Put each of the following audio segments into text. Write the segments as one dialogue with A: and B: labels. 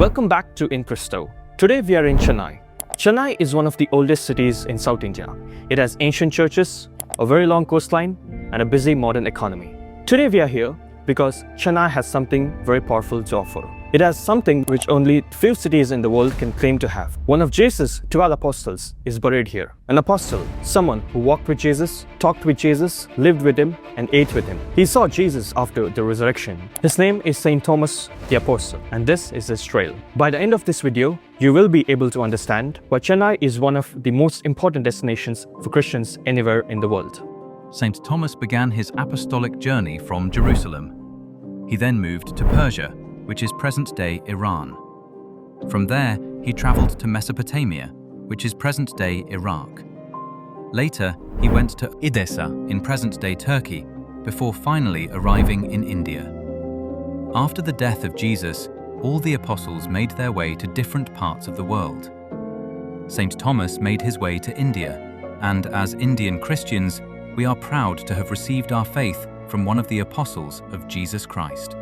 A: Welcome back to In Christo. Today we are in Chennai. Chennai is one of the oldest cities in South India. It has ancient churches, a very long coastline, and a busy modern economy. Today we are here because Chennai has something very powerful to offer. It has something which only few cities in the world can claim to have. One of Jesus' 12 apostles is buried here. An apostle, someone who walked with Jesus, talked with Jesus, lived with him, and ate with him. He saw Jesus after the resurrection. His name is Saint Thomas the Apostle, and this is his trail. By the end of this video, you will be able to understand why Chennai is one of the most important destinations for Christians anywhere in the world.
B: Saint Thomas began his apostolic journey from Jerusalem. He then moved to Persia, which is present-day Iran. From there, he traveled to Mesopotamia, which is present-day Iraq. Later, he went to Edessa in present-day Turkey, before finally arriving in India. After the death of Jesus, all the apostles made their way to different parts of the world. Saint Thomas made his way to India, and as Indian Christians, we are proud to have received our faith from one of the apostles of Jesus Christ.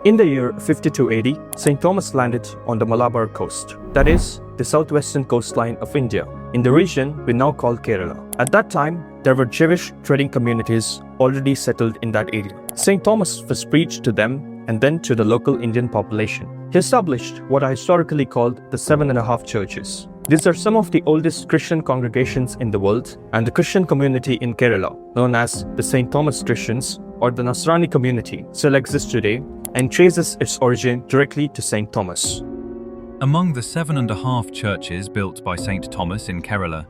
A: In the year 52 AD, St. Thomas landed on the Mylapore coast, that is, the southwestern coastline of India, in the region we now call Kerala. At that time, there were Jewish trading communities already settled in that area. St. Thomas was preached to them and then to the local Indian population. He established what are historically called the 7.5 churches. These are some of the oldest Christian congregations in the world, and the Christian community in Kerala, known as the St. Thomas Christians or the Nasrani community, still exists today and traces its origin directly to St. Thomas.
B: Among the 7.5 churches built by Saint Thomas in Kerala,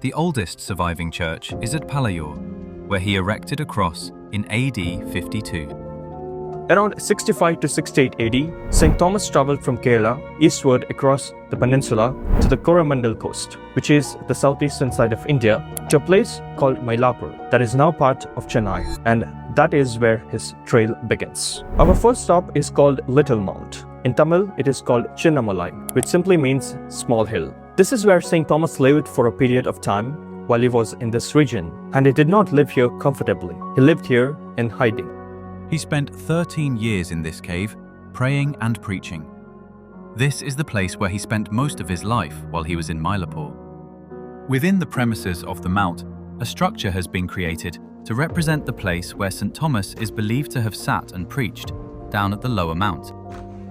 B: the oldest surviving church is at Mylapore, where he erected a cross in AD 52.
A: Around 65 to 68 AD, St. Thomas traveled from Kerala eastward across the peninsula to the Coromandel coast, which is the southeastern side of India, to a place called Mylapore that is now part of Chennai, and that is where his trail begins. Our first stop is called Little Mount. In Tamil, it is called Chinnamalai, which simply means small hill. This is where St. Thomas lived for a period of time while he was in this region, and he did not live here comfortably. He lived here in hiding.
B: He spent 13 years in this cave, praying and preaching. This is the place where he spent most of his life while he was in Mylapore. Within the premises of the mount, a structure has been created to represent the place where St. Thomas is believed to have sat and preached, down at the lower mount.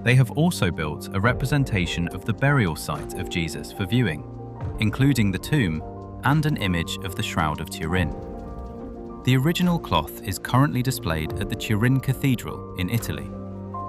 B: They have also built a representation of the burial site of Jesus for viewing, including the tomb and an image of the Shroud of Turin. The original cloth is currently displayed at the Turin Cathedral in Italy.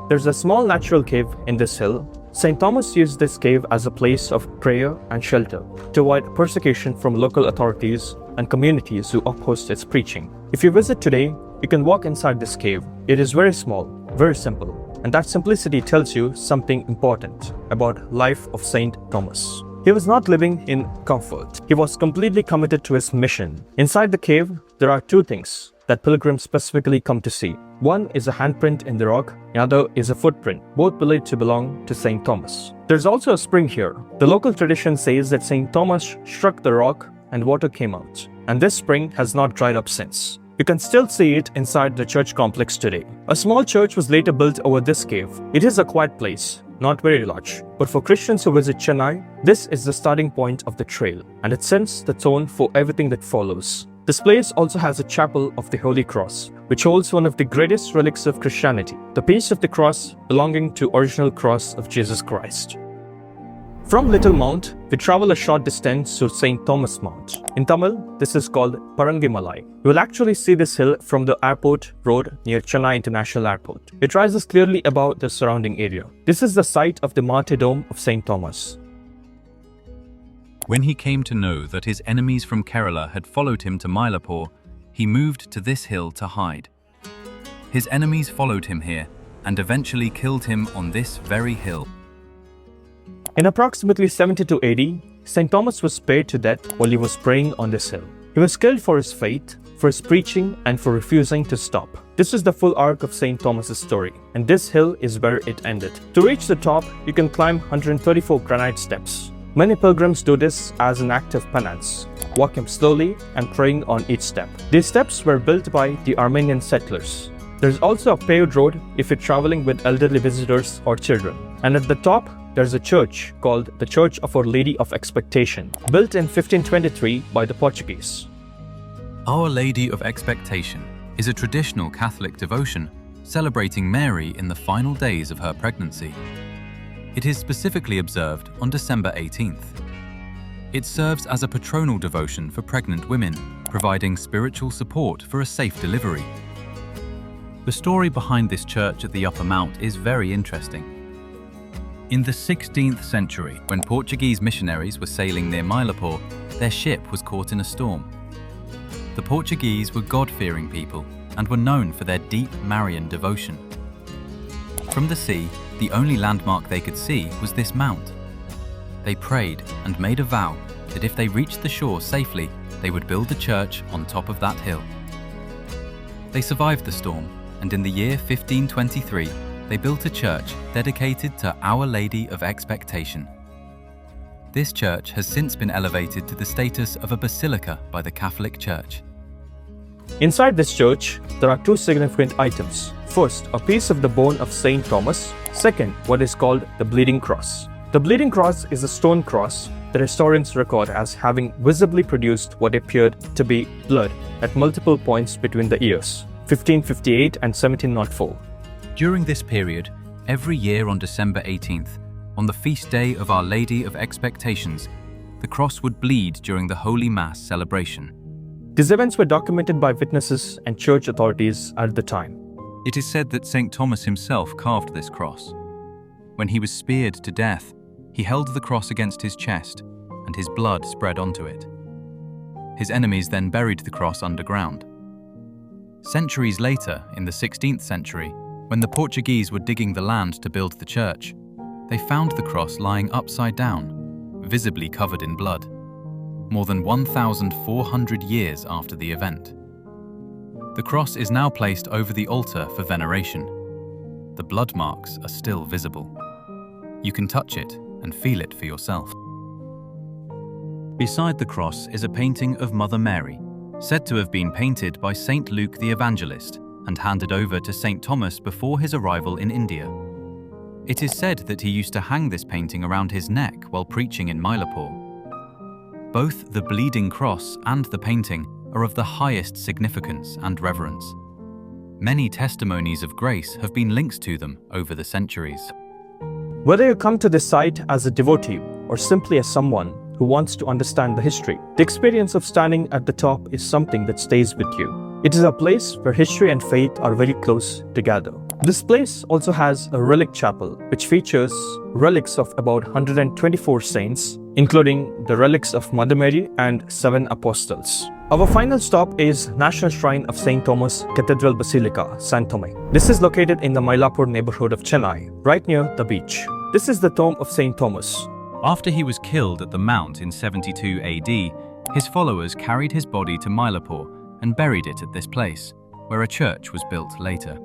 A: There's a small natural cave in this hill. St. Thomas used this cave as a place of prayer and shelter to avoid persecution from local authorities and communities who opposed its preaching. If you visit today, you can walk inside this cave. It is very small, very simple, and that simplicity tells you something important about life of St. Thomas. He was not living in comfort. He was completely committed to his mission. Inside the cave, there are two things that pilgrims specifically come to see. One is a handprint in the rock, the other is a footprint, both believed to belong to St. Thomas. There's also a spring here. The local tradition says that St. Thomas struck the rock and water came out, and this spring has not dried up since. You can still see it inside the church complex today. A small church was later built over this cave. It is a quiet place, not very large, but for Christians who visit Chennai, this is the starting point of the trail, and it sets the tone for everything that follows. This place also has a chapel of the Holy Cross, which holds one of the greatest relics of Christianity, the piece of the cross belonging to original cross of Jesus Christ. From Little Mount, we travel a short distance to St. Thomas Mount. In Tamil, this is called Parangimalai. You will actually see this hill from the airport road near Chennai International Airport. It rises clearly above the surrounding area. This is the site of the martyrdom of St. Thomas.
B: When he came to know that his enemies from Kerala had followed him to Mylapore, he moved to this hill to hide. His enemies followed him here and eventually killed him on this very hill.
A: In approximately 72 AD, St. Thomas was spared to death while he was praying on this hill. He was killed for his faith, for his preaching, and for refusing to stop. This is the full arc of St. Thomas's story, and this hill is where it ended. To reach the top, you can climb 134 granite steps. Many pilgrims do this as an act of penance, walking slowly and praying on each step. These steps were built by the Armenian settlers. There's also a paved road if you're traveling with elderly visitors or children. And at the top, there's a church called the Church of Our Lady of Expectation, built in 1523 by the Portuguese.
B: Our Lady of Expectation is a traditional Catholic devotion celebrating Mary in the final days of her pregnancy. It is specifically observed on December 18th. It serves as a patronal devotion for pregnant women, providing spiritual support for a safe delivery. The story behind this church at the Upper Mount is very interesting. In the 16th century, when Portuguese missionaries were sailing near Mylapore, their ship was caught in a storm. The Portuguese were God-fearing people and were known for their deep Marian devotion. From the sea, the only landmark they could see was this mount. They prayed and made a vow that if they reached the shore safely, they would build a church on top of that hill. They survived the storm, and in the year 1523, they built a church dedicated to Our Lady of Expectation. This church has since been elevated to the status of a basilica by the Catholic Church.
A: Inside this church, there are two significant items. First, a piece of the bone of Saint Thomas. Second, what is called the bleeding cross. The bleeding cross is a stone cross that historians record as having visibly produced what appeared to be blood at multiple points between the years 1558 and 1704.
B: During this period, every year on December 18th, on the feast day of Our Lady of Expectations, the cross would bleed during the Holy Mass celebration.
A: These events were documented by witnesses and church authorities at the time.
B: It is said that St. Thomas himself carved this cross. When he was speared to death, he held the cross against his chest, and his blood spread onto it. His enemies then buried the cross underground. Centuries later, in the 16th century, when the Portuguese were digging the land to build the church, they found the cross lying upside down, visibly covered in blood, more than 1,400 years after the event. The cross is now placed over the altar for veneration. The blood marks are still visible. You can touch it and feel it for yourself. Beside the cross is a painting of Mother Mary, said to have been painted by Saint Luke the Evangelist and handed over to St. Thomas before his arrival in India. It is said that he used to hang this painting around his neck while preaching in Mylapore. Both the bleeding cross and the painting are of the highest significance and reverence. Many testimonies of grace have been linked to them over the centuries.
A: Whether you come to this site as a devotee or simply as someone who wants to understand the history, the experience of standing at the top is something that stays with you. It is a place where history and faith are very close together. This place also has a relic chapel, which features relics of about 124 saints, including the relics of Mother Mary and 7 apostles. Our final stop is National Shrine of St. Thomas Cathedral Basilica, Santhome. This is located in the Mylapore neighborhood of Chennai, right near the beach. This is the tomb of St. Thomas.
B: After he was killed at the Mount in 72 AD, his followers carried his body to Mylapore and buried it at this place, where a church was built later.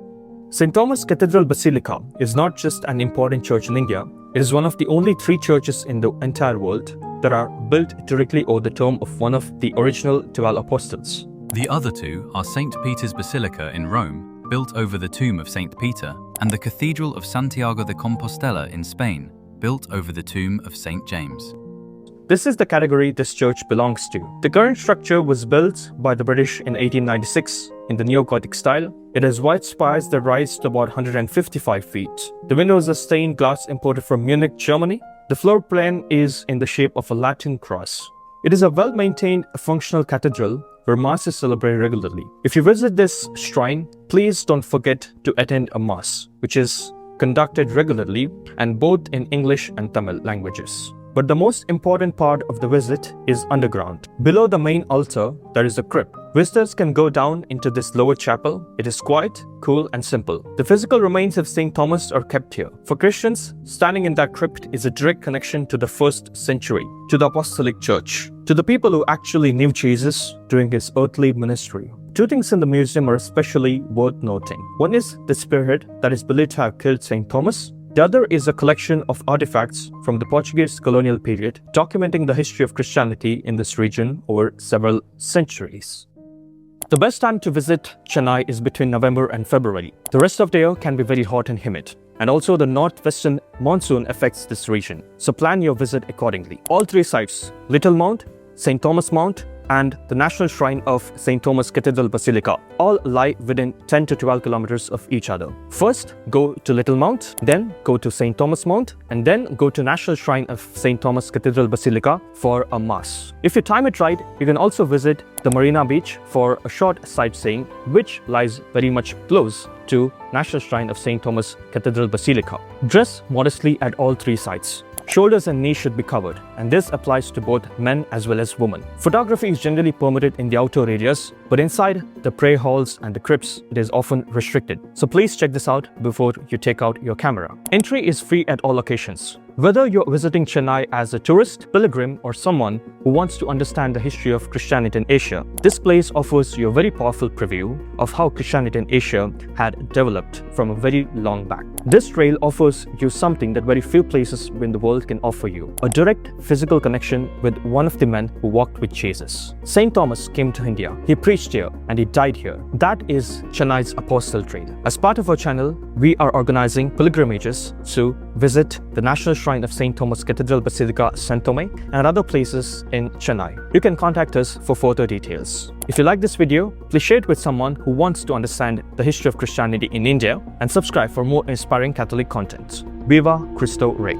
A: St. Thomas Cathedral Basilica is not just an important church in India, it is one of the only 3 churches in the entire world that are built directly over the tomb of one of the original 12 apostles.
B: The other 2 are St. Peter's Basilica in Rome, built over the tomb of St. Peter, and the Cathedral of Santiago de Compostela in Spain, built over the tomb of St. James.
A: This is the category this church belongs to. The current structure was built by the British in 1896 in the neo-Gothic style. It has white spires that rise to about 155 feet. The windows are stained glass imported from Munich, Germany. The floor plan is in the shape of a Latin cross. It is a well-maintained, functional cathedral where Mass is celebrated regularly. If you visit this shrine, please don't forget to attend a Mass, which is conducted regularly and both in English and Tamil languages. But the most important part of the visit is underground. Below the main altar, there is a crypt. Visitors can go down into this lower chapel. It is quiet, cool, and simple. The physical remains of St. Thomas are kept here. For Christians, standing in that crypt is a direct connection to the 1st century, to the apostolic church, to the people who actually knew Jesus during his earthly ministry. 2 things in the museum are especially worth noting. One is the spearhead that is believed to have killed St. Thomas. The other is a collection of artifacts from the Portuguese colonial period, documenting the history of Christianity in this region over several centuries. The best time to visit Chennai is between November and February. The rest of the year can be very hot and humid. And also the northwestern monsoon affects this region. So plan your visit accordingly. All three sites, Little Mount, St. Thomas Mount, and the National Shrine of St. Thomas Cathedral Basilica all lie within 10 to 12 kilometers of each other. First, go to Little Mount, then go to St. Thomas Mount, and then go to National Shrine of St. Thomas Cathedral Basilica for a mass. If you time it right, you can also visit the Marina Beach for a short sightseeing, which lies very much close to National Shrine of St. Thomas Cathedral Basilica. Dress modestly at all three sites. Shoulders and knees should be covered, and this applies to both men as well as women. Photography is generally permitted in the outdoor areas, but inside the prayer halls and the crypts, it is often restricted. So please check this out before you take out your camera. Entry is free at all locations. Whether you're visiting Chennai as a tourist, pilgrim, or someone who wants to understand the history of Christianity in Asia, this place offers you a very powerful preview of how Christianity in Asia had developed from a very long back. This trail offers you something that very few places in the world can offer you: a direct physical connection with one of the men who walked with Jesus. St. Thomas came to India, he preached here, and he died here. That is Chennai's apostle trail. As part of our channel, we are organizing pilgrimages to visit the National Shrine of St. Thomas Cathedral Basilica, Santhome, and other places in Chennai. You can contact us for further details. If you like this video, please share it with someone who wants to understand the history of Christianity in India, and subscribe for more inspiring Catholic content. Viva Christo Rey.